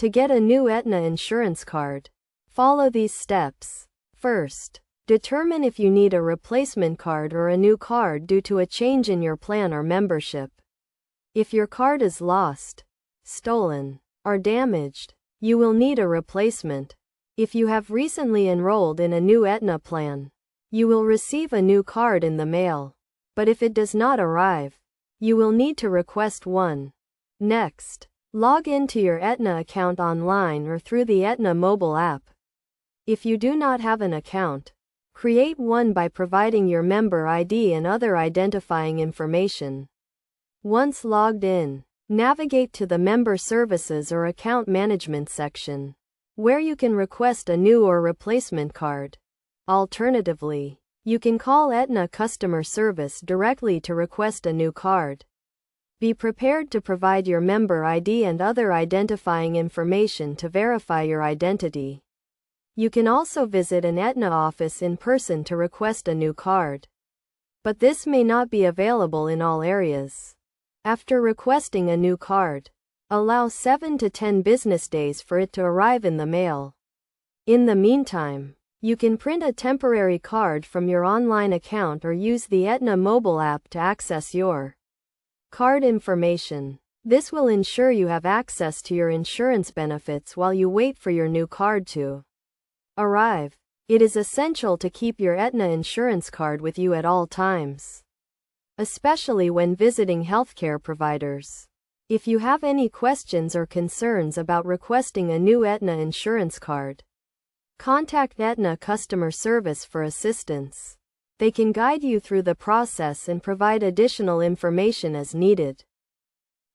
To get a new Aetna insurance card, follow these steps. First, determine if you need a replacement card or a new card due to a change in your plan or membership. If your card is lost, stolen, or damaged, you will need a replacement. If you have recently enrolled in a new Aetna plan, you will receive a new card in the mail. But if it does not arrive, you will need to request one. Next, log into your Aetna account online or through the Aetna mobile app. If you do not have an account, create one by providing your member ID and other identifying information. Once logged in, navigate to the Member Services or Account Management section, where you can request a new or replacement card. Alternatively, you can call Aetna customer service directly to request a new card. Be prepared to provide your member ID and other identifying information to verify your identity. You can also visit an Aetna office in person to request a new card. But this may not be available in all areas. After requesting a new card, allow 7 to 10 business days for it to arrive in the mail. In the meantime, you can print a temporary card from your online account or use the Aetna mobile app to access your card information. This will ensure you have access to your insurance benefits while you wait for your new card to arrive. It is essential to keep your Aetna insurance card with you at all times, especially when visiting healthcare providers. If you have any questions or concerns about requesting a new Aetna insurance card, contact Aetna customer service for assistance. They can guide you through the process and provide additional information as needed.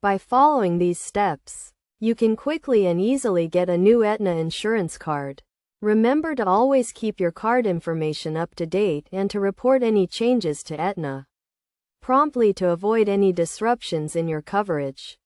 By following these steps, you can quickly and easily get a new Aetna insurance card. Remember to always keep your card information up to date and to report any changes to Aetna promptly to avoid any disruptions in your coverage.